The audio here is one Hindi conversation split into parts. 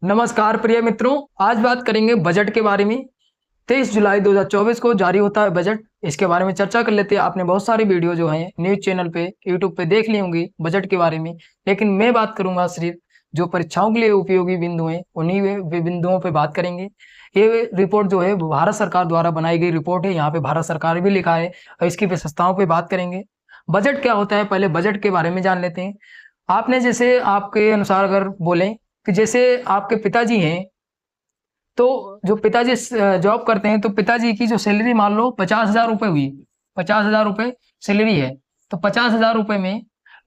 नमस्कार प्रिय मित्रों, आज बात करेंगे बजट के बारे में। 23 जुलाई 2024 को जारी होता है बजट। इसके बारे में चर्चा कर लेते हैं। आपने बहुत सारी वीडियो जो है न्यूज चैनल पे, यूट्यूब पे देख ली होंगी बजट के बारे में, लेकिन मैं बात करूंगा सिर्फ जो परीक्षाओं के लिए उपयोगी बिंदु हैं, उन्हीं बिंदुओं पे बात करेंगे। ये रिपोर्ट जो है वो भारत सरकार द्वारा बनाई गई रिपोर्ट है। यहाँ पे भारत सरकार भी लिखा है और इसकी विशेषताओं पे बात करेंगे। बजट क्या होता है, पहले बजट के बारे में जान लेते हैं। आपने जैसे आपके अनुसार अगर बोलें कि जैसे आपके पिताजी हैं, तो जो पिताजी जॉब करते हैं, तो पिताजी की जो सैलरी मान लो 50,000 रुपये हुई, 50,000 रुपये सैलरी है, तो 50,000 रुपये में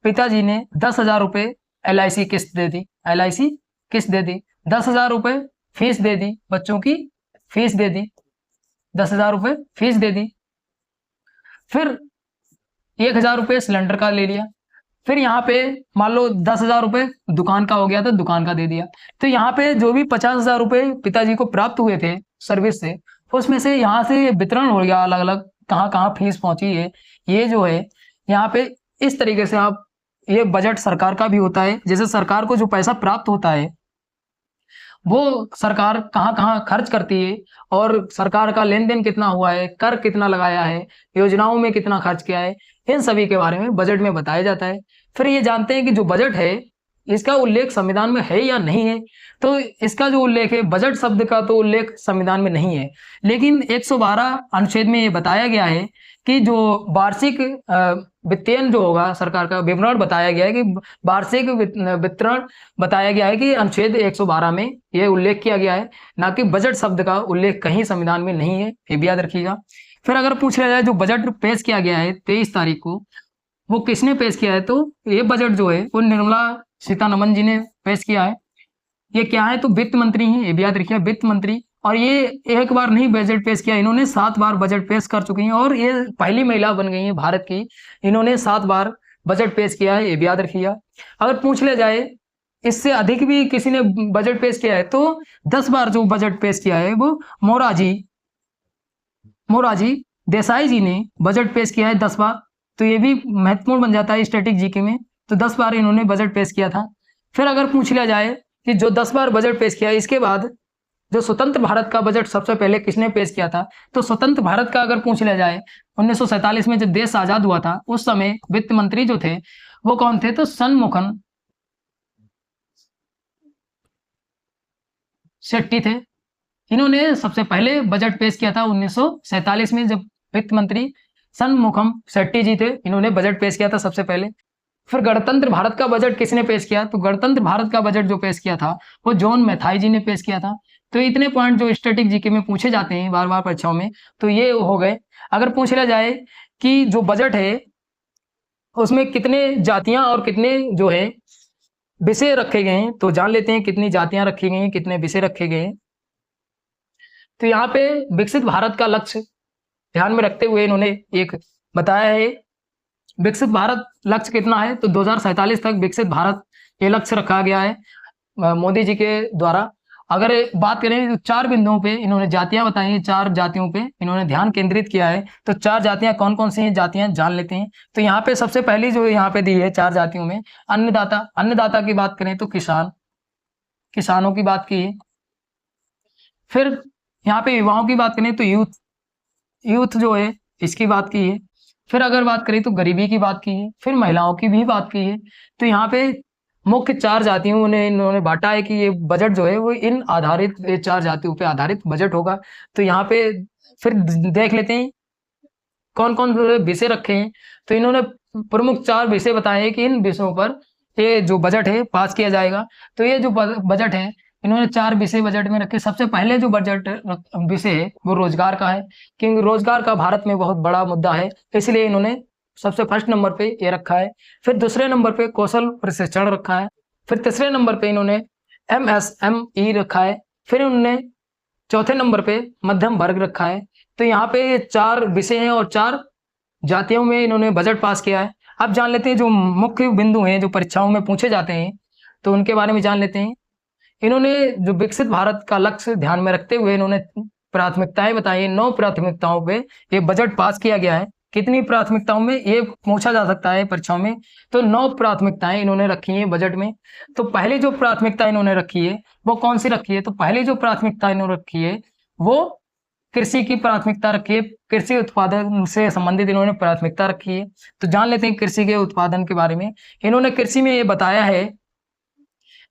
पिताजी ने 10,000 रुपये LIC किस्त दे दी, LIC किस्त दे दी, 10,000 रुपये फीस दे दी, बच्चों की फीस दे दी, 10,000 रुपये फीस दे दी। फिर 1,000 रुपये सिलेंडर का ले लिया। फिर यहाँ पे मान लो 10,000 रुपये दुकान का हो गया, तो दुकान का दे दिया। तो यहाँ पे जो भी 50,000 रुपये पिताजी को प्राप्त हुए थे सर्विस से, उसमें से यहाँ से वितरण हो गया अलग अलग, कहाँ कहाँ फीस पहुंची है। ये जो है यहाँ पे इस तरीके से आप, ये बजट सरकार का भी होता है। जैसे सरकार को जो पैसा प्राप्त होता है वो सरकार कहाँ कहाँ खर्च करती है, और सरकार का लेन देन कितना हुआ है, कर कितना लगाया है, योजनाओं में कितना खर्च किया है, इन सभी के बारे में बजट में बताया जाता है। फिर ये जानते हैं कि जो बजट है इसका उल्लेख संविधान में है या नहीं है। तो इसका जो उल्लेख है, बजट शब्द का तो उल्लेख संविधान में नहीं है, लेकिन 112 अनुच्छेद में ये बताया गया है कि जो वार्षिक वित्तीयन जो होगा सरकार का विवरण बताया गया है, कि वार्षिक वितरण बताया गया है कि अनुच्छेद 112 में ये उल्लेख किया गया है, ना कि बजट शब्द का उल्लेख कहीं संविधान में नहीं है। ये भी याद रखिएगा। फिर अगर पूछ लिया जाए जो बजट पेश किया गया है 23 तारीख को, वो किसने पेश किया है, तो ये बजट जो है वो निर्मला सीतारमण जी ने पेश किया है। ये क्या है, तो वित्त मंत्री हैं, ये भी याद रखिए, वित्त मंत्री। और ये एक बार नहीं बजट पेश किया, इन्होंने 7 बार बजट पेश कर चुकी हैं, और ये पहली महिला बन गई है भारत की, इन्होंने 7 बार बजट पेश किया है, ये भी याद रखिएगा। अगर पूछ लिया जाए इससे अधिक भी किसी ने बजट पेश किया है, तो 10 बार जो बजट पेश किया है वो मोरारजी देसाई जी ने बजट पेश किया है 10 बार। तो ये भी महत्वपूर्ण बन जाता है स्टैटिक जीके में। तो 10 बार इन्होंने बजट पेश किया था। फिर अगर पूछ लिया जाए कि जो 10 बार बजट पेश किया, इसके बाद जो स्वतंत्र भारत का बजट सबसे पहले किसने पेश किया था, तो स्वतंत्र भारत का अगर पूछ लिया जाए 1947 में जब देश आजाद हुआ था, उस समय वित्त मंत्री जो थे वो कौन थे, तो शनमुखम शेट्टी थे। इन्होंने सबसे पहले बजट पेश किया था 1947 में, जब वित्त मंत्री शनमुखम शेट्टी जी थे, इन्होंने बजट पेश किया था सबसे पहले। फिर गणतंत्र भारत का बजट किसने पेश किया, तो गणतंत्र भारत का बजट जो पेश किया था वो जॉन मैथाई जी ने पेश किया था। तो इतने पॉइंट जो स्टैटिक जीके में पूछे जाते हैं बार बार परीक्षाओं में, तो ये हो गए। अगर पूछ लिया जाए कि जो बजट है उसमें कितने जातियां और कितने जो है विषय रखे गए हैं, तो जान लेते हैं कितनी जातियां रखी गई हैं, कितने विषय रखे गए हैं। तो यहाँ पे विकसित भारत का लक्ष्य ध्यान में रखते हुए इन्होंने एक बताया है। विकसित भारत लक्ष्य कितना है, तो 2047 तक विकसित भारत ये लक्ष्य रखा गया है मोदी जी के द्वारा। अगर बात करें तो 4 बिंदुओं पे इन्होंने जातियां बताई हैं, 4 जातियों पे इन्होंने ध्यान केंद्रित किया है। तो 4 जातियां कौन कौन सी हैं, जातियां जान लेते हैं। तो यहाँ पे सबसे पहली जो यहाँ पे दी है 4 जातियों में, अन्नदाता। अन्नदाता की बात करें तो किसान, किसानों की बात की है। फिर यहाँ पे युवाओं की बात करें तो यूथ जो है इसकी बात की है। फिर अगर बात करें तो गरीबी की बात की है। फिर महिलाओं की भी बात की है। तो यहाँ पे मुख्य 4 जातियों ने इन्होंने बांटा है कि ये बजट जो है वो इन आधारित, ये 4 जातियों पे आधारित बजट होगा। तो यहाँ पे फिर देख लेते हैं कौन कौन विषय रखे हैं। तो इन्होंने प्रमुख 4 विषय बताए हैं कि इन विषयों पर ये जो बजट है पास किया जाएगा। तो ये जो बजट है इन्होंने 4 विषय बजट में रखे। सबसे पहले जो बजट विषय है वो रोजगार का है, क्योंकि रोजगार का भारत में बहुत बड़ा मुद्दा है, इसलिए इन्होंने सबसे फर्स्ट नंबर पे ये रखा है। फिर दूसरे नंबर पे कौशल प्रशिक्षण रखा है। फिर तीसरे नंबर पे इन्होंने MSME रखा है। फिर उन्होंने चौथे नंबर पे मध्यम वर्ग रखा है। तो यहाँ पे 4 विषय हैं और 4 जातियों में इन्होंने बजट पास किया है। अब जान लेते हैं जो मुख्य बिंदु हैं जो परीक्षाओं में पूछे जाते हैं, तो उनके बारे में जान लेते हैं। इन्होंने जो विकसित भारत का लक्ष्य ध्यान में रखते हुए इन्होंने प्राथमिकताएं बताई हैं। 9 प्राथमिकताओं पे ये बजट पास किया गया है। कितनी प्राथमिकताओं में, ये पूछा जा सकता है परीक्षाओं में। तो 9 प्राथमिकताएं इन्होंने रखी हैं बजट में। तो पहली जो प्राथमिकता इन्होंने रखी है वो कौन सी रखी है? तो पहली जो प्राथमिकता इन्होंने रखी है वो कृषि की प्राथमिकता रखी है। कृषि उत्पादन से संबंधित इन्होंने प्राथमिकता रखी है। तो जान लेते हैं कृषि के उत्पादन के बारे में। इन्होंने कृषि में ये बताया है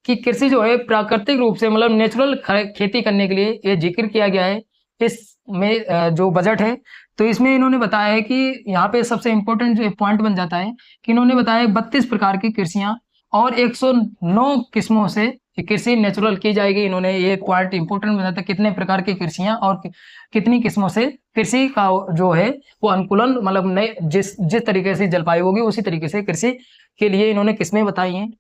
कि कृषि जो है प्राकृतिक रूप से मतलब नेचुरल खेती करने के लिए ये जिक्र किया गया है इसमें जो बजट है। तो इसमें इन्होंने बताया है कि यहाँ पे सबसे इम्पोर्टेंट जो पॉइंट बन जाता है कि इन्होंने बताया 32 प्रकार की कृषियाँ और 109 किस्मों से कृषि नेचुरल की जाएगी। इन्होंने ये पॉइंट इंपॉर्टेंट बन जाता है, कितने प्रकार की कृषियाँ और कितनी किस्मों से कृषि का जो है वो अनुकूलन मतलब नए जिस तरीके से जलवायु होगी उसी तरीके से कृषि के लिए इन्होंने किस्में बताई हैं।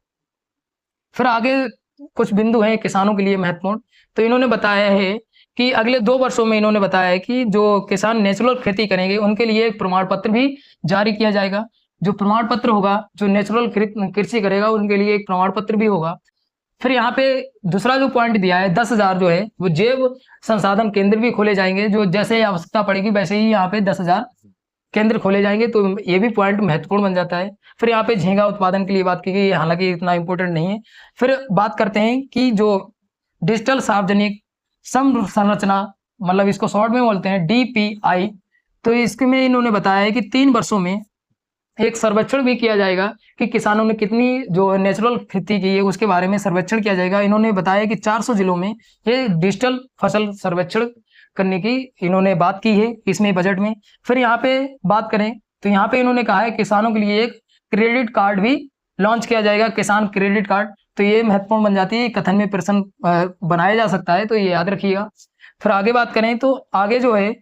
फिर आगे कुछ बिंदु हैं किसानों के लिए महत्वपूर्ण। तो इन्होंने बताया है कि अगले 2 वर्षों में इन्होंने बताया है कि जो किसान नेचुरल खेती करेंगे उनके लिए एक प्रमाण पत्र भी जारी किया जाएगा। जो प्रमाण पत्र होगा, जो नेचुरल कृषि करेगा उनके लिए एक प्रमाण पत्र भी होगा। फिर यहाँ पे दूसरा जो पॉइंट दिया है 10,000 जो है वो जैव संसाधन केंद्र भी खोले जाएंगे। जो जैसे आवश्यकता पड़ेगी वैसे ही यहाँ पे 10,000 केंद्र खोले जाएंगे। तो ये भी पॉइंट महत्वपूर्ण बन जाता है। फिर यहाँ पे झींगा उत्पादन के लिए बात की गई, हालांकि इतना इंपॉर्टेंट नहीं है। फिर बात करते हैं कि जो डिजिटल सार्वजनिक संरचना मतलब इसको शॉर्ट में बोलते हैं DPI। तो इसमें इन्होंने बताया है कि 3 वर्षों में एक सर्वेक्षण भी किया जाएगा कि किसानों ने कितनी जो नेचुरल खेती की है उसके बारे में सर्वेक्षण किया जाएगा। इन्होंने बताया कि 400 जिलों में ये डिजिटल फसल सर्वेक्षण करने की इन्होंने बात की है इसमें बजट में। फिर यहाँ पे बात करें तो यहाँ पे इन्होंने कहा है किसानों के लिए एक क्रेडिट कार्ड भी लॉन्च किया जाएगा, किसान क्रेडिट कार्ड। तो ये महत्वपूर्ण बन जाती है, कथन में प्रश्न बनाया जा सकता है, तो ये याद रखिएगा। फिर आगे बात करें तो आगे जो है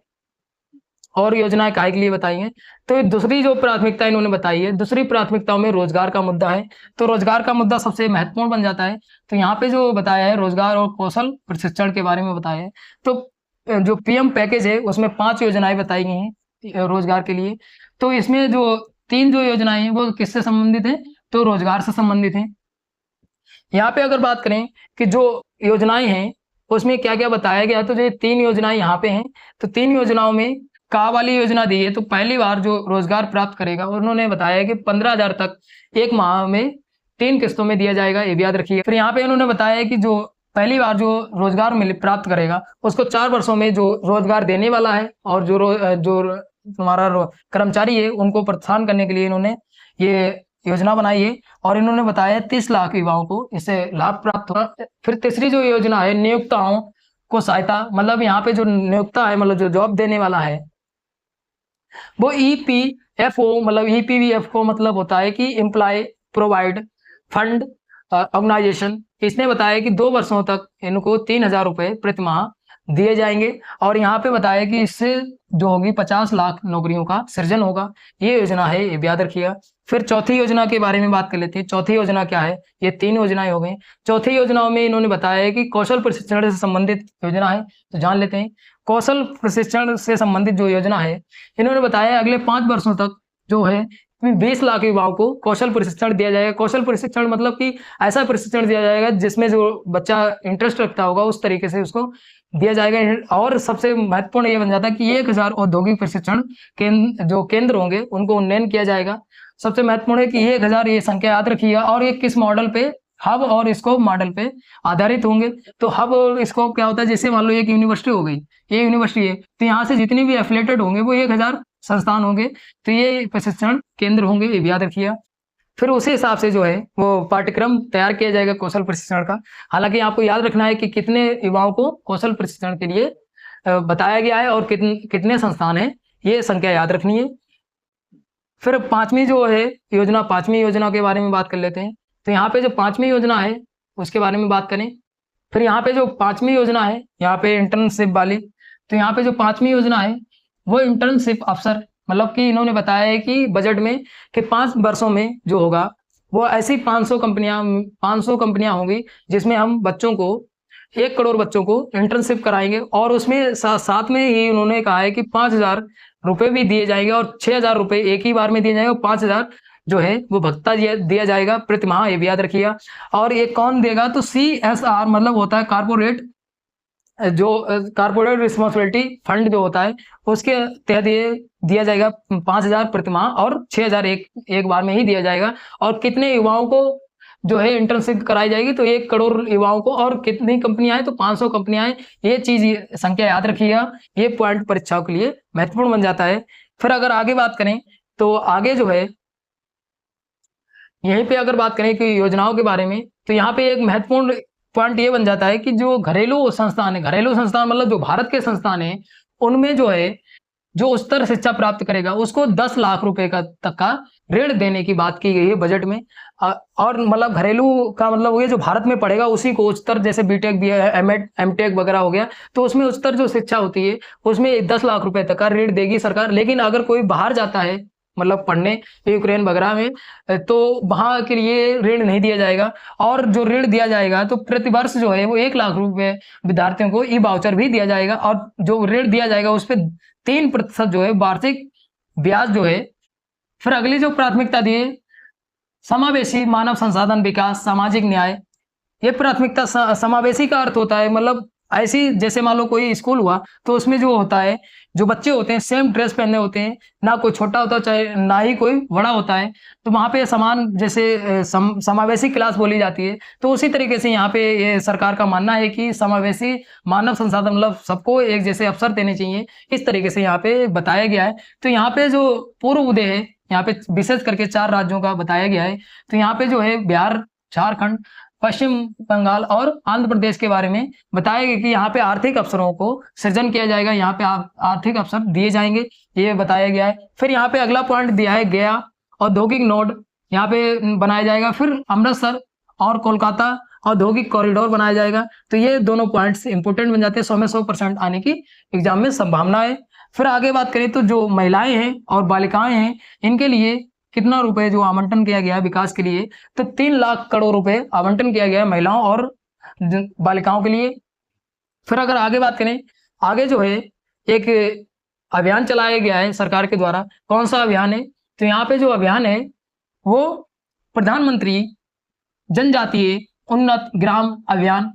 और योजनाएं काहे के लिए बताई हैं। तो दूसरी जो प्राथमिकता इन्होंने बताई है, दूसरी प्राथमिकताओं में रोजगार का मुद्दा है। तो रोजगार का मुद्दा सबसे महत्वपूर्ण बन जाता है। तो यहाँ पे जो बताया है रोजगार और कौशल प्रशिक्षण के बारे में बताया है। तो जो PM पैकेज है उसमें 5 योजनाएं बताई गई हैं रोजगार के लिए। तो इसमें जो 3 जो योजनाएं हैं वो किससे संबंधित है? तो रोजगार से संबंधित है। यहाँ पे अगर बात करें कि जो योजनाएं हैं उसमें क्या क्या बताया गया, तो जो 3 योजनाएं यहाँ पे हैं। तो 3 योजनाओं में का वाली योजना दी है। तो पहली बार जो रोजगार प्राप्त करेगा उन्होंने बताया कि 15,000 तक एक माह में 3 किस्तों में दिया जाएगा, ये भी याद रखिए। फिर यहाँ पे उन्होंने बताया कि जो पहली बार जो रोजगार प्राप्त करेगा उसको 4 वर्षों में जो रोजगार देने वाला है और जो तुम्हारा कर्मचारी है उनको प्रोत्साहन करने के लिए इन्होंने ये योजना बनाई है। और इन्होंने बताया 30 लाख युवाओं को इससे लाभ प्राप्त होगा। फिर तीसरी जो योजना है नियोक्ताओं को सहायता, मतलब यहाँ पे जो नियोक्ता है मतलब जो जॉब देने वाला है वो EPFO मतलब EPVF मतलब होता है कि एम्प्लॉय प्रोवाइड फंड ऑर्गेनाइजेशन। इसने बताया कि 2 वर्षों तक इनको 3,000 रुपये प्रति माह दिए जाएंगे और यहाँ पे बताया कि इससे जो होगी 50 लाख नौकरियों का सृजन होगा। ये योजना है, ये याद रखिएगा। फिर चौथी योजना के बारे में बात कर लेते हैं। चौथी योजना क्या है? ये 3 योजनाएं हो गई। चौथी योजनाओं में इन्होंने बताया है कि कौशल प्रशिक्षण से संबंधित योजना है। तो जान लेते हैं कौशल प्रशिक्षण से संबंधित जो योजना है इन्होंने बताया अगले 5 वर्षों तक जो है 20 लाख युवाओं को कौशल प्रशिक्षण दिया जाएगा। कौशल प्रशिक्षण मतलब कि ऐसा प्रशिक्षण दिया जाएगा जिसमें जो बच्चा इंटरेस्ट रखता होगा उस तरीके से उसको दिया जाएगा। और सबसे महत्वपूर्ण ये बन जाता है कि 1,000 औद्योगिक प्रशिक्षण जो केंद्र होंगे उनको उन्नयन किया जाएगा। सबसे महत्वपूर्ण है कि 1,000 ये संख्या याद रखिएगा। और ये किस मॉडल पे? हब और स्कोप मॉडल पे आधारित होंगे। तो हब और स्कोप क्या होता है? जैसे मान लो एक यूनिवर्सिटी हो गई, ये यूनिवर्सिटी है तो यहाँ से जितने भी एफिलेटेड होंगे वो 1,000 संस्थान होंगे। तो ये प्रशिक्षण केंद्र होंगे, ये याद रखिएगा। फिर उसी हिसाब से जो है वो पाठ्यक्रम तैयार किया जाएगा कौशल प्रशिक्षण का। हालांकि आपको याद रखना है कि कितने युवाओं को कौशल प्रशिक्षण के लिए बताया गया है और कितने संस्थान हैं, ये संख्या याद रखनी है। फिर पांचवी जो है योजना, 5वीं योजना के बारे में बात कर लेते हैं। तो यहाँ पे जो 5वीं योजना है उसके बारे में बात करें। फिर यहाँ पे जो 5वीं योजना है यहाँ पे इंटर्नशिप वाली। तो यहाँ पे जो 5वीं योजना है वो इंटर्नशिप अफसर, मतलब कि इन्होंने बताया है कि बजट में कि 5 वर्षों में जो होगा वो ऐसी 500 कंपनियां होंगी जिसमें हम बच्चों को 1 करोड़ बच्चों को इंटर्नशिप कराएंगे। और उसमें साथ में ही उन्होंने कहा है कि 5,000 रुपये भी दिए जाएंगे और 6,000 रुपये एक ही बार में दिए जाएंगे और 5,000 जो है वो भत्ता दिया जाएगा प्रति माह, ये भी याद रखिएगा। और ये कौन देगा? तो CSR मतलब होता है कारपोरेट रिस्पॉन्सिबिलिटी फंड जो होता है उसके तहत ये दिया जाएगा 5,000 प्रतिमाह और 6,000 एक बार में ही दिया जाएगा। और कितने युवाओं को जो है इंटर्नशिप कराई जाएगी, तो 1 करोड़ युवाओं को। और कितनी कंपनियां हैं, तो 500 कंपनियां हैं। ये चीज संख्या याद रखिएगा, ये पॉइंट परीक्षाओं के लिए महत्वपूर्ण बन जाता है। फिर अगर आगे बात करें तो आगे जो है यहीं पे अगर बात करें कि योजनाओं के बारे में, तो यहाँ पे एक महत्वपूर्ण पॉइंट ये बन जाता है कि जो घरेलू संस्थान है, घरेलू संस्थान मतलब जो भारत के संस्थान है, उनमें जो है जो उच्चतर शिक्षा प्राप्त करेगा उसको 10 लाख रुपए का तक का ऋण देने की बात की गई है बजट में। और मतलब घरेलू का मतलब ये जो भारत में पढ़ेगा उसी को उच्चतर, जैसे बीटेक भी है, एमएड एमटेक वगैरह हो गया, तो उसमें उच्चतर जो शिक्षा होती है उसमें 10 लाख रुपए तक का ऋण देगी सरकार। लेकिन अगर कोई बाहर जाता है मतलब पढ़ने यूक्रेन वगैरह में, तो वहां के लिए ऋण नहीं दिया जाएगा। और जो ऋण दिया जाएगा तो प्रतिवर्ष जो है वो 1 लाख रुपए विद्यार्थियों को ई वाउचर भी दिया जाएगा। और जो ऋण दिया जाएगा उस पर 3% जो है वार्षिक ब्याज जो है। फिर अगली जो प्राथमिकता दी है, समावेशी मानव संसाधन विकास, सामाजिक न्याय। ये प्राथमिकता समावेशी का अर्थ होता है मतलब ऐसी, जैसे मान लो कोई स्कूल हुआ तो उसमें जो होता है, जो बच्चे होते हैं सेम ड्रेस पहने होते हैं, ना कोई छोटा होता चाहे ना ही कोई बड़ा होता है, तो वहाँ पे समान जैसे समावेशी क्लास बोली जाती है। तो उसी तरीके से यहाँ पे ये सरकार का मानना है कि समावेशी मानव संसाधन मतलब सबको एक जैसे अवसर देने चाहिए, इस तरीके से यहाँ पे बताया गया है। तो यहाँ पे जो पूर्व उदय है, यहाँ पे विशेष करके 4 राज्यों का बताया गया है। तो यहाँ पे जो है बिहार, झारखंड, पश्चिम बंगाल और आंध्र प्रदेश के बारे में बताया गया कि यहाँ पे आर्थिक अवसरों को सृजन किया जाएगा, यहाँ पे आर्थिक अवसर दिए जाएंगे, ये बताया गया है। फिर यहाँ पे अगला पॉइंट दिया है गया औद्योगिक नोड यहाँ पे बनाया जाएगा। फिर अमृतसर और कोलकाता औद्योगिक कॉरिडोर बनाया जाएगा। तो ये दोनों पॉइंट्स इंपोर्टेंट बन जाते हैं, 100 में 100% आने की एग्जाम में संभावना है। फिर आगे बात करें तो जो महिलाएं हैं और बालिकाएं हैं, इनके लिए कितना रुपए जो आवंटन किया गया है विकास के लिए, तो 3 लाख करोड़ रुपए आवंटन किया गया है महिलाओं और बालिकाओं के लिए। फिर अगर आगे बात करें, आगे जो है एक अभियान चलाया गया है सरकार के द्वारा। कौन सा अभियान है, तो यहाँ पे जो अभियान है वो प्रधानमंत्री जनजातीय उन्नत ग्राम अभियान।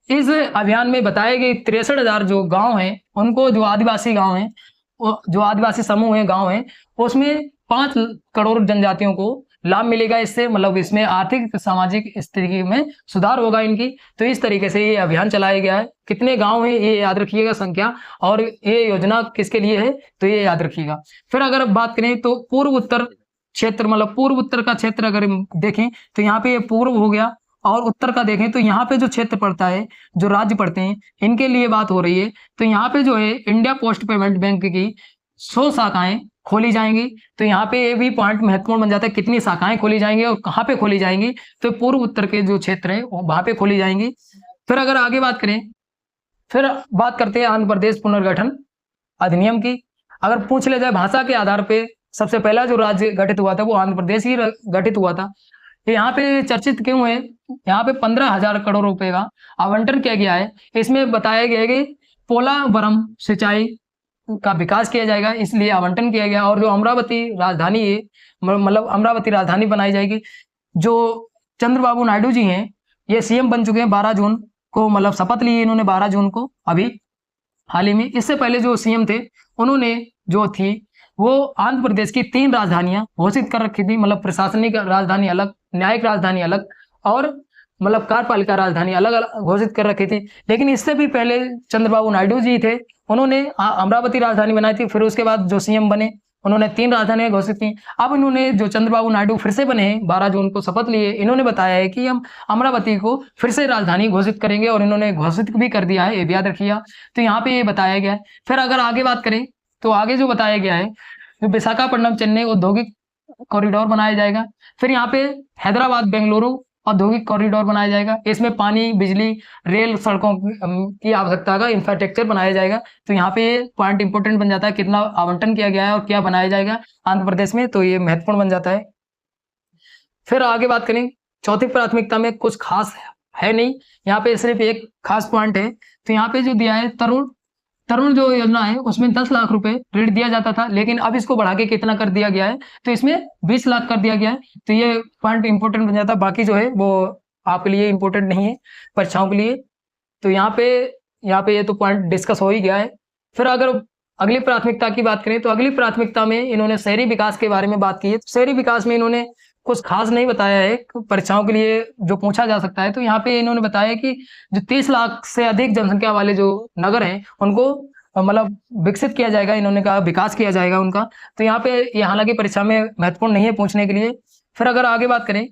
इस अभियान में बताए गए 63,000 जो गांव हैं, उनको जो आदिवासी गांव हैं, जो आदिवासी समूह है गांव हैं, उसमें 5 करोड़ जनजातियों को लाभ मिलेगा इससे, मतलब इसमें आर्थिक सामाजिक स्थिति में सुधार होगा इनकी। तो इस तरीके से ये अभियान चलाया गया है। कितने गांव हैं ये याद रखिएगा संख्या, और ये योजना किसके लिए है तो ये याद रखिएगा। फिर अगर बात करें तो पूर्व उत्तर क्षेत्र, मतलब पूर्व उत्तर का क्षेत्र अगर देखें तो यहाँ पे ये पूर्व हो गया, और उत्तर का देखें तो यहाँ पे जो क्षेत्र पड़ता है, जो राज्य पड़ते हैं, इनके लिए बात हो रही है। तो यहाँ पे जो है इंडिया पोस्ट पेमेंट बैंक की 100 शाखाएं खोली जाएंगी। तो यहाँ पे ये भी पॉइंट महत्वपूर्ण बन जाता है, कितनी शाखाएं खोली जाएंगी और कहाँ पे खोली जाएंगी, तो पूर्व उत्तर के जो क्षेत्र है वहां पे खोली जाएंगी। फिर अगर आगे बात करें, फिर बात करते हैं आंध्र प्रदेश पुनर्गठन अधिनियम की। अगर पूछ ले जाए भाषा के आधार पे सबसे पहला जो राज्य गठित हुआ था वो आंध्र प्रदेश ही गठित हुआ था। यहाँ पे चर्चित क्यों है, यहाँ पे 15,000 करोड़ रुपए का आवंटन किया गया है। इसमें बताया गया है कि पोलावरम सिंचाई का विकास किया जाएगा, इसलिए आवंटन किया गया। और जो अमरावती राजधानी है, मतलब अमरावती राजधानी बनाई जाएगी। जो चंद्रबाबू नायडू जी हैं, ये सीएम बन चुके हैं 12 जून को, मतलब शपथ ली इन्होंने 12 जून को अभी हाल ही में। इससे पहले जो सीएम थे उन्होंने जो थी वो आंध्र प्रदेश की 3 राजधानियां घोषित कर रखी थी, मतलब प्रशासनिक राजधानी अलग, न्यायिक राजधानी अलग, और मतलब कार्यपालिका राजधानी अलग अलग घोषित कर रखी थी। लेकिन इससे भी पहले चंद्रबाबू नायडू जी थे, उन्होंने अमरावती राजधानी बनाई थी। फिर उसके बाद जो सीएम बने उन्होंने 3 राजधानियां घोषित की। अब इन्होंने जो चंद्रबाबू नायडू फिर से बने हैं 12 जून को शपथ लिए, इन्होंने बताया है कि हम अमरावती को फिर से राजधानी घोषित करेंगे, और इन्होंने घोषित भी कर दिया है, ये भी याद रखिएगा। तो यहाँ पे ये बताया गया है। फिर अगर आगे बात करें तो आगे जो बताया गया है, विशाखापट्टनम चेन्नई औद्योगिक कॉरिडोर बनाया जाएगा। फिर यहाँ पे हैदराबाद बेंगलुरु औद्योगिक कॉरिडोर बनाया जाएगा। इसमें पानी, बिजली, रेल, सड़कों की आवश्यकता का इंफ्रास्ट्रक्चर बनाया जाएगा। तो यहाँ पे पॉइंट इंपोर्टेंट बन जाता है, कितना आवंटन किया गया है और क्या बनाया जाएगा आंध्र प्रदेश में, तो ये महत्वपूर्ण बन जाता है। फिर आगे बात करें, चौथी प्राथमिकता में कुछ खास है नहीं, यहाँ पे सिर्फ एक खास पॉइंट है। तो यहाँ पे जो दिया है तरुण जो योजना है उसमें 10 लाख रुपए ऋण दिया जाता था, लेकिन अब इसको बढ़ा के कितना कर दिया गया है, तो इसमें 20 लाख कर दिया गया है। तो ये पॉइंट इंपोर्टेंट बन जाता है, बाकी जो है वो आपके लिए इंपोर्टेंट नहीं है परीक्षाओं के लिए। तो यहाँ पे ये तो पॉइंट डिस्कस हो ही गया है। फिर अगर अगली प्राथमिकता की बात करें तो अगली प्राथमिकता में इन्होंने शहरी विकास के बारे में बात की है। शहरी विकास में इन्होंने कुछ खास नहीं बताया है, परीक्षाओं के लिए जो पूछा जा सकता है। तो यहाँ पे इन्होंने बताया कि जो 30 लाख से अधिक जनसंख्या वाले जो नगर हैं उनको मतलब विकसित किया जाएगा, इन्होंने कहा विकास किया जाएगा उनका। तो यहाँ पे ये हालांकि परीक्षा में महत्वपूर्ण नहीं है पूछने के लिए। फिर अगर आगे बात करें,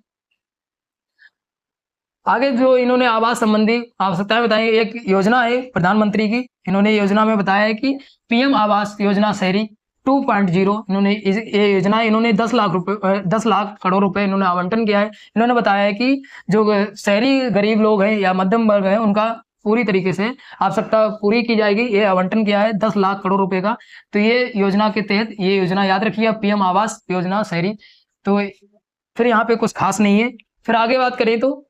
आगे जो इन्होंने आवास संबंधी आवश्यकताएं बताई, एक योजना है प्रधानमंत्री की, इन्होंने योजना में बताया है कि पीएम आवास योजना शहरी 2.0, इन्होंने ये योजना इन्होंने 10 लाख करोड़ रुपए इन्होंने आवंटन किया है। इन्होंने बताया है कि जो शहरी गरीब लोग हैं या मध्यम वर्ग है उनका पूरी तरीके से आवश्यकता पूरी की जाएगी। ये आवंटन किया है 10 लाख करोड़ रुपए का। तो ये योजना के तहत, ये योजना याद रखिए, पीएम आवास योजना शहरी। तो फिर यहाँ पे कुछ खास नहीं है। फिर आगे बात करें तो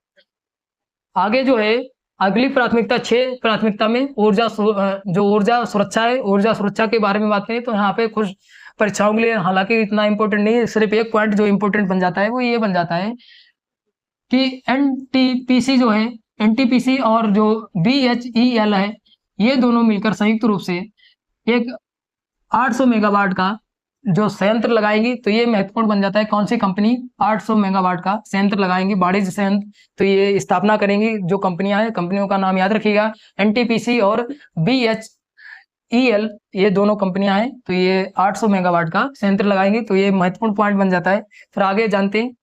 आगे जो है अगली प्राथमिकता 6 प्राथमिकता में जो ऊर्जा सुरक्षा है, ऊर्जा सुरक्षा के बारे में बात करें तो यहाँ पे कुछ परीक्षाओं के लिए हालांकि इतना इंपॉर्टेंट नहीं है, सिर्फ एक पॉइंट जो इंपॉर्टेंट बन जाता है वो ये बन जाता है कि एनटीपीसी जो है, एनटीपीसी और जो बीएचईएल है, ये दोनों मिलकर संयुक्त रूप से एक 800 मेगावाट का जो संयंत्र लगाएंगी। तो ये महत्वपूर्ण बन जाता है, कौन सी कंपनी 800 मेगावाट का संयंत्र लगाएंगी, वाणिज्य संयंत्र। तो ये स्थापना करेंगी जो कंपनियां हैं, कंपनियों का नाम याद रखिएगा, एनटीपीसी और बीएचईएल, ये दोनों कंपनियां हैं। तो ये 800 मेगावाट का संयंत्र लगाएंगी। तो ये महत्वपूर्ण पॉइंट बन जाता है। फिर आगे जानते हैं,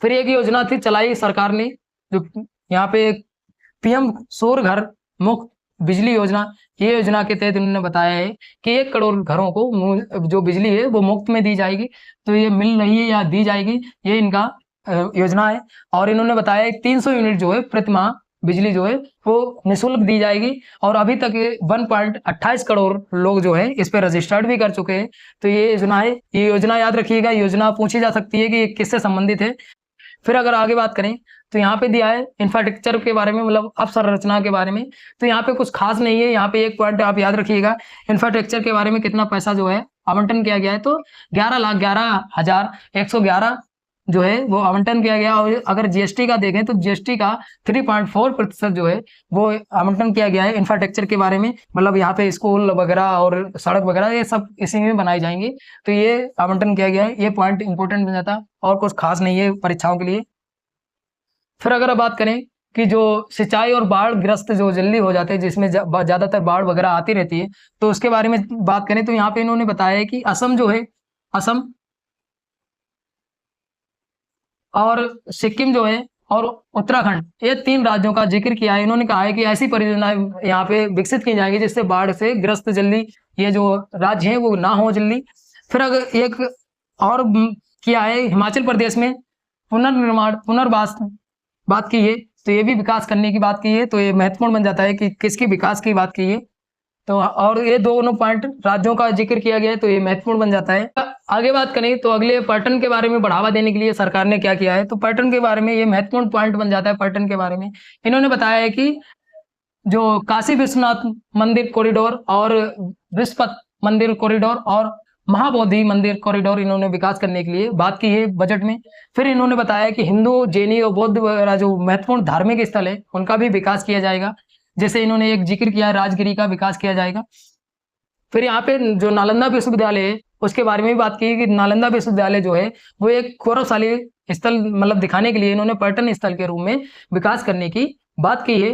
फिर एक योजना थी चलाई सरकार ने, जो यहाँ पे पीएम सौर घर मुफ्त बिजली योजना, ये योजना के तहत उन्होंने बताया है कि 1 करोड़ घरों को जो बिजली है वो मुफ्त में दी जाएगी। तो ये मिल रही है या दी जाएगी, ये इनका योजना है। और इन्होंने बताया है 300 यूनिट जो है प्रति माह बिजली जो है वो निःशुल्क दी जाएगी। और अभी तक 1.28 करोड़ लोग जो है इस पे रजिस्टर्ड भी कर चुके हैं। तो ये योजना है, ये योजना याद रखिएगा, योजना पूछी जा सकती है कि किससे संबंधित है। फिर अगर आगे बात करें तो यहाँ पे दिया है इंफ्रास्ट्रक्चर के बारे में, मतलब अवसंरचना के बारे में। तो यहाँ पे कुछ खास नहीं है, यहाँ पे एक पॉइंट आप याद रखिएगा, इंफ्रास्ट्रक्चर के बारे में कितना पैसा जो है आवंटन किया गया है। तो 11,11,111 जो है वो आवंटन किया गया। और अगर जीएसटी का देखें तो जीएसटी का 3.4% जो है वो आवंटन किया गया है इंफ्रास्ट्रक्चर के बारे में। मतलब यहाँ पे स्कूल वगैरह और सड़क वगैरह ये सब इसी में बनाई जाएंगी। तो ये आवंटन किया गया है, ये पॉइंट इंपॉर्टेंट बन जाता है और कुछ खास नहीं है परीक्षाओं के लिए। फिर अगर बात करें कि जो सिंचाई और बाढ़ ग्रस्त जो जल्दी हो जाते हैं, जिसमें ज्यादातर बाढ़ वगैरह आती रहती है, तो उसके बारे में बात करें तो यहाँ पे इन्होंने बताया है कि असम जो है, असम और सिक्किम जो है और उत्तराखंड, ये 3 राज्यों का जिक्र किया है। इन्होंने कहा है कि ऐसी परियोजनाएं यहाँ पे विकसित की जाएंगी जिससे बाढ़ से ग्रस्त जल्दी ये जो राज्य हैं वो ना हो जल्दी। फिर अगर एक और किया है, हिमाचल प्रदेश में पुनर्निर्माण पुनर्वास बात की है, तो ये भी विकास करने की बात की है। तो ये महत्वपूर्ण बन जाता है कि किसकी विकास की बात की है। तो और ये दोनों पॉइंट राज्यों का जिक्र किया गया है, तो ये महत्वपूर्ण बन जाता है। आगे बात करें तो अगले पर्यटन के बारे में बढ़ावा देने के लिए सरकार ने क्या किया है, तो पर्यटन के बारे में ये महत्वपूर्ण पॉइंट बन जाता है। पर्यटन के बारे में इन्होंने बताया है कि जो काशी विश्वनाथ मंदिर कॉरिडोर और विश्वपथ मंदिर कॉरिडोर और महाबोधि मंदिर कॉरिडोर इन्होंने विकास करने के लिए बात की है बजट में। फिर इन्होंने बताया कि हिंदू, जैनी और बौद्ध वगैरह जो महत्वपूर्ण धार्मिक स्थल है उनका भी विकास किया जाएगा। जैसे इन्होंने एक जिक्र किया, राजगिरी का विकास किया जाएगा। फिर यहाँ पे जो नालंदा विश्वविद्यालय है उसके बारे में भी बात की कि नालंदा विश्वविद्यालय जो है वो एक गौरवशाली स्थल मतलब दिखाने के लिए इन्होंने पर्यटन स्थल के रूप में विकास करने की बात की है।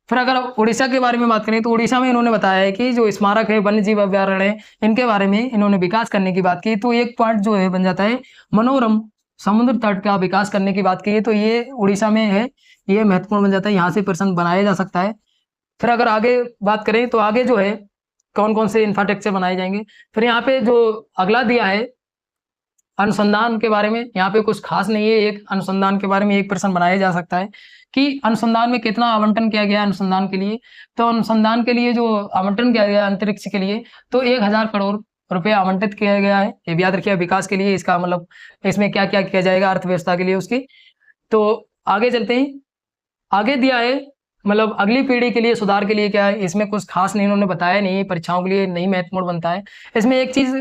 फिर अगर उड़ीसा के बारे में बात करें तो उड़ीसा में इन्होंने बताया है कि जो स्मारक है, वन्य जीव अभ्यारण्य है, इनके बारे में इन्होंने विकास करने की बात की। तो एक पॉइंट जो है बन जाता है मनोरम समुद्र तट का विकास करने की बात की है। तो ये उड़ीसा में है, ये महत्वपूर्ण बन जाता है, यहाँ से प्रश्न बनाया जा सकता है। फिर अगर आगे बात करें तो आगे जो है कौन कौन से इंफ्रास्ट्रक्चर बनाए जाएंगे। फिर यहाँ पे जो अगला दिया है अनुसंधान के बारे में, यहाँ पे कुछ खास नहीं है। एक अनुसंधान के बारे में एक प्रश्न बनाया जा सकता है कि अनुसंधान में कितना आवंटन किया गया अनुसंधान के लिए। तो अनुसंधान के लिए जो आवंटन किया गया अंतरिक्ष के लिए, तो 1000 करोड़ रुपए आवंटित किया गया है। ये भी याद रखिए, विकास के लिए इसका मतलब इसमें क्या क्या किया जाएगा अर्थव्यवस्था के लिए उसकी। तो आगे चलते हैं, आगे दिया है मतलब अगली पीढ़ी के लिए सुधार के लिए क्या है, इसमें कुछ खास नहीं इन्होंने बताया नहीं, परीक्षाओं के लिए नहीं महत्वपूर्ण बनता है। इसमें एक चीज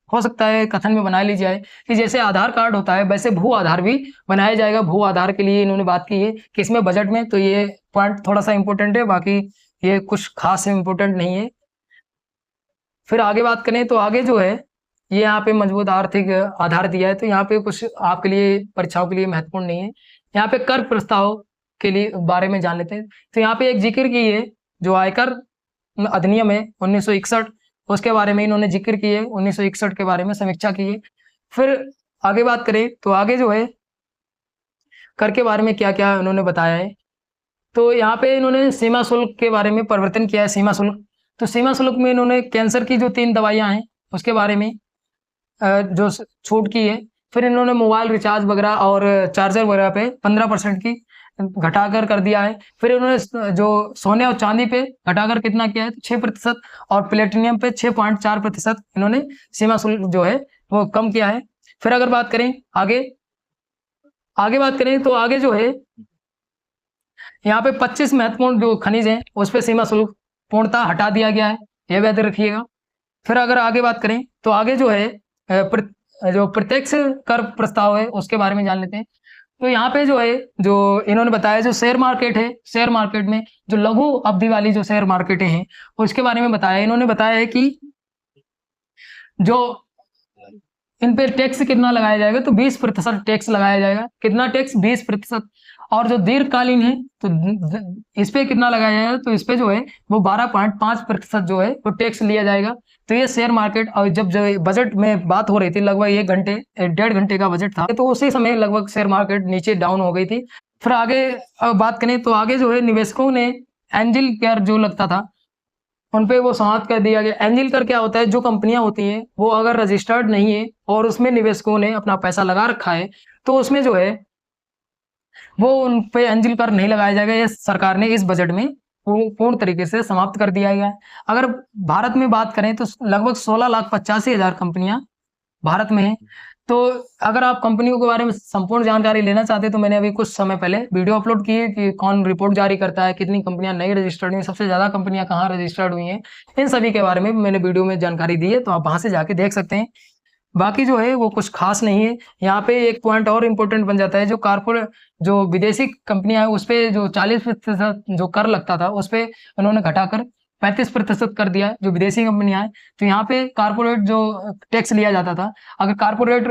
हो सकता है कथन में बना ली जाए कि जैसे आधार कार्ड होता है वैसे भू आधार भी बनाया जाएगा। भू आधार के लिए इन्होंने बात की है किसमें, बजट में। तो ये पॉइंट थोड़ा सा इंपॉर्टेंट है, बाकी ये कुछ खास इंपॉर्टेंट नहीं है। फिर आगे बात करें तो आगे जो है ये यहाँ पे मजबूत आर्थिक आधार दिया है, तो यहाँ पे कुछ आपके लिए परीक्षाओं के लिए महत्वपूर्ण नहीं है। यहाँ पे कर प्रस्ताव के लिए बारे में जान लेते हैं। तो यहाँ पे एक जिक्र की है जो आयकर अधिनियम है 1961, उसके बारे में इन्होंने जिक्र की है, 1961 के बारे में समीक्षा की है। फिर आगे बात करें तो आगे जो है कर के बारे में क्या क्या उन्होंने बताया है। तो यहाँ पे इन्होंने सीमा शुल्क के बारे में परिवर्तन किया है, सीमा शुल्क। तो सीमा शुल्क में इन्होंने कैंसर की जो 3 दवाइयाँ हैं उसके बारे में जो छूट की है। फिर इन्होंने मोबाइल रिचार्ज वगैरह और चार्जर वगैरह पे 15% की घटाकर कर दिया है। फिर इन्होंने जो सोने और चांदी पे घटाकर कितना किया है, तो 6% और प्लेटिनियम पे 6.4% इन्होंने सीमा शुल्क जो है वो कम किया है। फिर अगर बात करें आगे बात करें तो आगे जो है यहाँ पे 25 महत्वपूर्ण जो खनिज हैं उस पर सीमा शुल्क पूर्णतः हटा दिया गया है, यह याद रखिएगा। फिर अगर आगे बात करें तो आगे जो है जो प्रत्यक्ष कर प्रस्ताव है उसके बारे में जान लेते हैं। तो यहाँ पे जो है जो इन्होंने बताया जो शेयर मार्केट है, शेयर मार्केट में जो लघु अवधि वाली जो शेयर मार्केटें हैं उसके बारे में बताया। इन्होंने बताया है कि जो इन पे टैक्स कितना लगाया जाएगा, तो 20% टैक्स लगाया जाएगा। कितना टैक्स? 20%। और जो दीर्घकालीन है तो इस पे कितना लगाया जाएगा, तो इस पे जो है वो 12.5% जो है वो टैक्स लिया जाएगा। तो ये शेयर मार्केट, और जब बजट में बात हो रही थी लगभग 1-1.5 घंटे का बजट था, तो उसी समय लगभग शेयर मार्केट नीचे डाउन हो गई थी। फिर आगे बात करें तो आगे जो है निवेशकों ने एंजल कर जो लगता था उन पे वो समाप्त कर दिया गया। एंजल कर क्या होता है, जो कंपनियां होती हैं वो अगर रजिस्टर्ड नहीं है और उसमें निवेशकों ने अपना पैसा लगा रखा है तो उसमें जो है वो उन पे एंजल कर नहीं लगाया जाएगा। ये सरकार ने इस बजट में पूर्ण तरीके से समाप्त कर दिया गया है। अगर भारत में बात करें तो लगभग 16,85,000 कंपनियां भारत में हैं। तो अगर आप कंपनियों के बारे में संपूर्ण जानकारी लेना चाहते हैं तो मैंने अभी कुछ समय पहले वीडियो अपलोड की है कि कौन रिपोर्ट जारी करता है, कितनी कंपनियां नई रजिस्टर्ड हुई, सबसे ज्यादा कंपनियां कहाँ रजिस्टर्ड हुई हैं, इन सभी के बारे में मैंने वीडियो में जानकारी दी है, तो आप वहां से जाके देख सकते हैं। बाकी जो है वो कुछ खास नहीं है। यहाँ पे एक पॉइंट और इम्पोर्टेंट बन जाता है, जो कारपोरेट जो विदेशी कंपनियां हैं उस पर जो 40% जो कर लगता था उस पर उन्होंने घटाकर 35% कर दिया, जो विदेशी कंपनियां हैं। तो यहाँ पे कारपोरेट जो टैक्स लिया जाता था, अगर कारपोरेट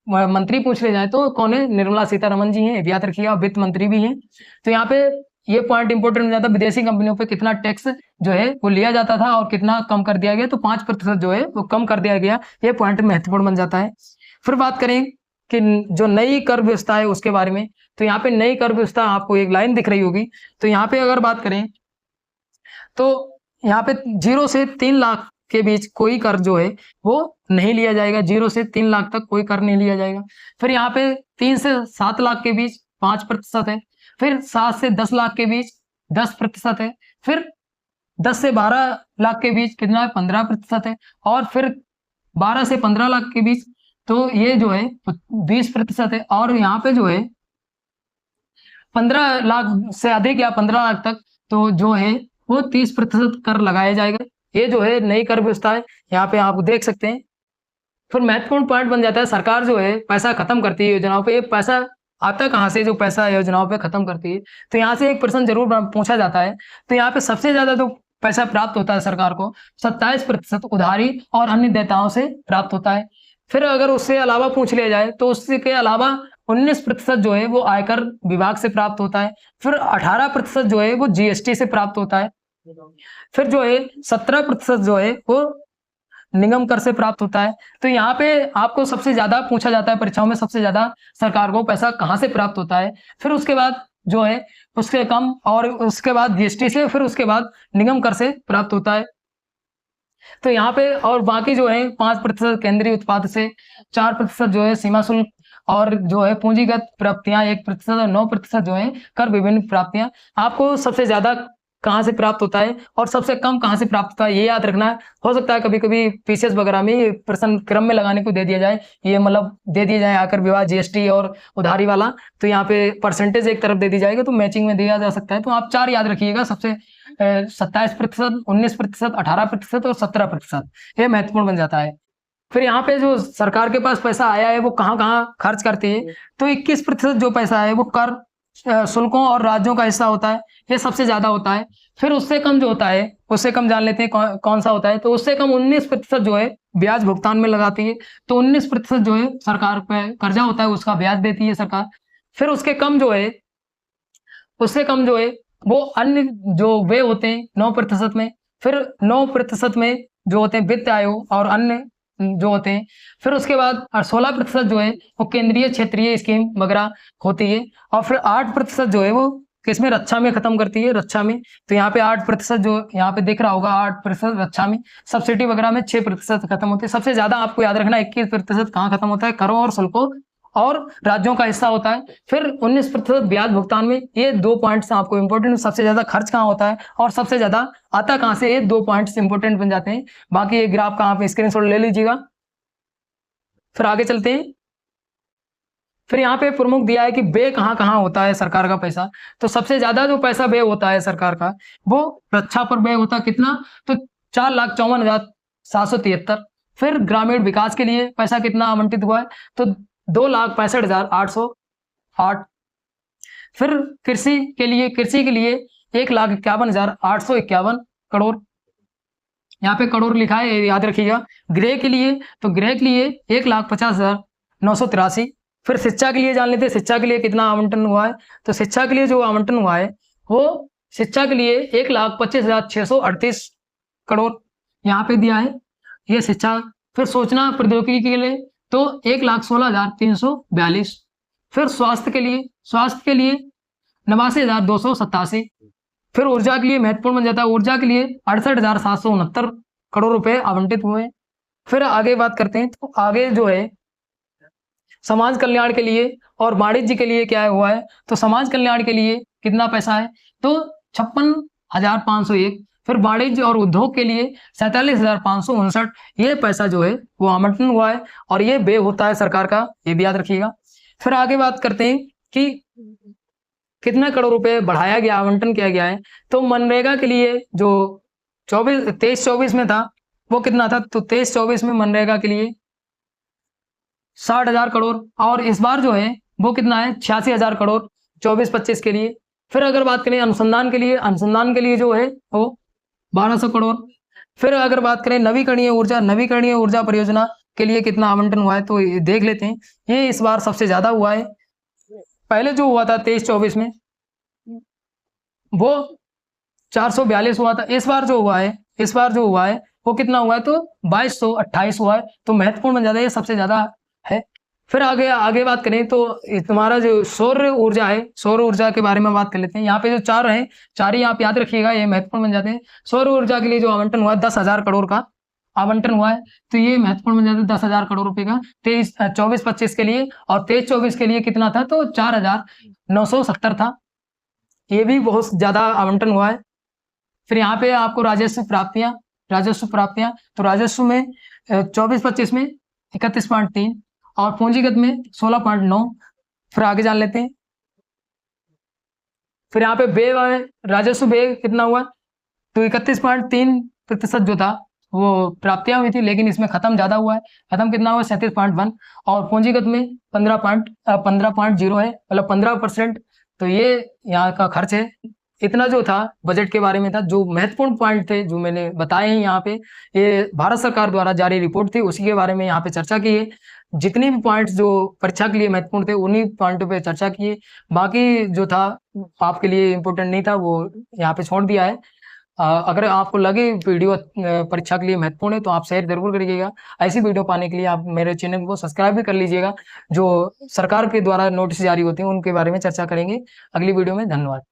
मंत्री पूछ ले जाए तो कौन है? निर्मला सीतारमन जी हैं, याद रखिएगा, वित्त मंत्री भी हैं। तो यहाँ पे ये पॉइंट इंपॉर्टेंट हो जाता है, विदेशी कंपनियों पे कितना टैक्स जो है वो लिया जाता था और कितना कम कर दिया गया, तो 5% जो है वो कम कर दिया गया। ये पॉइंट महत्वपूर्ण बन जाता है। फिर बात करें कि जो नई कर व्यवस्था है उसके बारे में, तो यहाँ पे नई कर व्यवस्था आपको एक लाइन दिख रही होगी। तो यहाँ पे अगर बात करें तो यहाँ पे 0 से 3 लाख के बीच कोई कर जो है वो नहीं लिया जाएगा। 0 से 3 लाख तक कोई कर नहीं लिया जाएगा। फिर यहाँ पे 3 से 7 लाख के बीच 5% है। फिर 7 से 10 लाख के बीच 10% है। फिर 10 से 12 लाख के बीच कितना है? 15% है। और फिर 12 से 15 लाख के बीच तो ये जो है 20% है। और यहाँ पे जो है 15 लाख से अधिक या 15 लाख तक तो जो है वो 30% कर लगाया जाएगा। ये जो है नई कर व्यवस्था है, यहाँ पे आप देख सकते हैं। फिर महत्वपूर्ण पॉइंट बन जाता है, सरकार जो है पैसा खत्म करती है योजनाओं पे। ये पैसा आता कहाँ से, जो पैसा योजनाओं पे खत्म करती है? तो यहाँ से एक प्रश्न जरूर पूछा जाता है। तो यहाँ पे सबसे ज्यादा जो पैसा प्राप्त होता है सरकार को 27% उधारी और अन्य देयताओं से प्राप्त होता है। फिर अगर उससे अलावा पूछ लिया जाए तो उसके अलावा 19% जो है वो आयकर विभाग से प्राप्त होता है। फिर 18% जो है वो जीएसटी से प्राप्त होता है। फिर जो है 17% जो है वो निगम कर से प्राप्त होता है। तो यहाँ पे आपको सबसे ज्यादा पूछा जाता है परीक्षाओं में, सबसे ज्यादा सरकार को पैसा कहाँ से प्राप्त होता है। फिर उसके बाद जो है उसके कम, और उसके बाद जीएसटी से, फिर उसके बाद निगम कर से प्राप्त होता है। तो यहाँ पे और बाकी जो है 5% केंद्रीय उत्पाद से, 4% जो है सीमा शुल्क, और जो है पूंजीगत प्राप्तियां 1% और 9% जो है कर विभिन्न प्राप्तियां। आपको सबसे ज्यादा कहाँ से प्राप्त होता है और सबसे कम कहाँ से प्राप्त होता है ये याद रखना है। हो सकता है कभी कभी पीसीएस वगैरह में प्रश्न क्रम में लगाने को दे दिया जाए, ये मतलब दे दिया जाए आयकर विभाग, जीएसटी और उधारी वाला, तो यहाँ पे परसेंटेज एक तरफ दे दी जाएगा तो मैचिंग में दिया जा सकता है। तो आप 4 याद रखिएगा, सबसे 27%, 19%, 18% और 17%, ये महत्वपूर्ण बन जाता है। फिर यहाँ पे जो सरकार के पास पैसा आया है वो कहाँ कहाँ खर्च करती है, तो 21% जो पैसा है वो कर शुल्कों और राज्यों का हिस्सा होता है, ये सबसे ज्यादा होता है। फिर उससे कम जो होता है, उससे कम जान लेते हैं कौन सा होता है। तो उससे कम 19% जो है ब्याज भुगतान में लगाती है। तो 19% जो है सरकार पे कर्जा होता है, उसका ब्याज देती है सरकार। फिर उसके कम जो है, उससे कम जो है वो अन्य जो वे होते हैं 9% में। फिर 9% में जो होते हैं वित्त आयोग और अन्य जो होते हैं। फिर उसके बाद 16% जो है वो केंद्रीय क्षेत्रीय स्कीम वगैरह होती है। और फिर 8% जो है वो किसमें, रक्षा में खत्म करती है, रक्षा में। तो यहाँ पे 8% जो यहाँ पे दिख रहा होगा, 8% रक्षा में। सब्सिडी वगैरह में 6% खत्म होती है। सबसे ज्यादा आपको याद रखना 21% कहाँ खत्म होता है, करों और शुल्कों और राज्यों का हिस्सा होता है। फिर 19% ब्याज भुगतान में। ये 2 पॉइंट्स आपको इंपॉर्टेंट, सबसे ज्यादा खर्च कहाँ होता है और सबसे ज्यादा आता कहाँ से, ये 2 पॉइंट्स इंपॉर्टेंट बन जाते हैं। बाकी ये ग्राफ का आप स्क्रीनशॉट ले लीजिएगा। फिर आगे चलते हैं। फिर यहाँ पे प्रमुख दिया है कि व्यय कहाँ कहाँ होता है सरकार का पैसा। तो सबसे ज्यादा जो पैसा व्यय होता है सरकार का, वो रक्षा पर व्यय होता है। कितना, तो 4,54,773। फिर ग्रामीण विकास के लिए पैसा कितना आवंटित हुआ है, तो 2,65,808। फिर कृषि के लिए 1,51,851 करोड़, यहाँ पे करोड़ लिखा है, याद रखिएगा। गृह के लिए, तो गृह के लिए 1,50,983। फिर शिक्षा के लिए जान लेते हैं, शिक्षा के लिए कितना आवंटन हुआ है। तो शिक्षा के लिए जो आवंटन हुआ है वो शिक्षा के लिए 1,25,638 करोड़ यहाँ पे दिया है, ये शिक्षा। फिर सूचना प्रौद्योगिकी के लिए तो 1,16,342। फिर स्वास्थ्य के लिए 89,287। फिर ऊर्जा के लिए महत्वपूर्ण बन जाता है, ऊर्जा के लिए 68,769 करोड़ रुपए आवंटित हुए। फिर आगे बात करते हैं, तो आगे जो है समाज कल्याण के लिए और वाणिज्य के लिए क्या हुआ है। तो समाज कल्याण के लिए कितना पैसा है, तो 56,501। फिर वाणिज्य और उद्योग के लिए 47,559। ये पैसा जो है वो आवंटन हुआ है और ये व्यय होता है सरकार का, ये भी याद रखिएगा। फिर आगे बात करते हैं कि कितना करोड़ रुपए बढ़ाया गया, आवंटन किया गया है। तो मनरेगा के लिए जो 23-24 में था वो कितना था, तो 23-24 में मनरेगा के लिए 60,000 करोड़। और इस बार जो है वो कितना है, 86,000 करोड़ 24-25 के लिए। फिर अगर बात करें अनुसंधान के लिए जो है वो 1,200 करोड़। फिर अगर बात करें नवीकरणीय ऊर्जा परियोजना के लिए कितना आवंटन हुआ है, तो ये देख लेते हैं। ये इस बार सबसे ज्यादा हुआ है। पहले जो हुआ था 23-24 में वो 442 हुआ था। इस बार जो हुआ है वो कितना हुआ है, तो 2,228 हुआ है। तो महत्वपूर्ण बन जाता है, ये सबसे ज्यादा है। फिर आगे बात करें तो तुम्हारा जो सौर ऊर्जा है, सौर ऊर्जा के बारे में बात कर लेते हैं। यहाँ पे जो चार है, चार ही आप याद रखिएगा, ये महत्वपूर्ण बन जाते हैं। सौर ऊर्जा के लिए जो आवंटन हुआ है 10,000 करोड़ का आवंटन हुआ है, तो ये महत्वपूर्ण बन जाता है 10,000 करोड़ रुपए का 24-25 के लिए। और 23-24 के लिए कितना था, तो 4,970 था। ये भी बहुत ज्यादा आवंटन हुआ है। फिर यहाँ पे आपको राजस्व प्राप्तियां, तो राजस्व में 24-25 में 31.3 और पूंजीगत में 16.9। फिर आगे जान लेते हैं। फिर यहाँ पे व्यय, राजस्व व्यय कितना हुआ, तो 31.3% जो था वो प्राप्तियां हुई थी, लेकिन इसमें खत्म ज्यादा हुआ है। खत्म कितना हुआ, 37.1। और पूंजीगत में 15.0 है, मतलब 15%। तो ये यहाँ का खर्च है। इतना जो था बजट के बारे में था, जो महत्वपूर्ण पॉइंट थे जो मैंने बताए हैं यहाँ पे, ये भारत सरकार द्वारा जारी रिपोर्ट थी, उसी के बारे में यहाँ पे चर्चा की है। जितने भी पॉइंट्स जो परीक्षा के लिए महत्वपूर्ण थे उन्हीं पॉइंटों पे चर्चा की है। बाकी जो था आपके लिए इम्पोर्टेंट नहीं था, वो यहाँ पे छोड़ दिया है। अगर आपको लगे वीडियो परीक्षा के लिए महत्वपूर्ण है तो आप शेयर जरूर करिएगा। ऐसी वीडियो पाने के लिए आप मेरे चैनल को सब्सक्राइब भी कर लीजिएगा। जो सरकार के द्वारा नोटिस जारी होते हैं उनके बारे में चर्चा करेंगे अगली वीडियो में। धन्यवाद।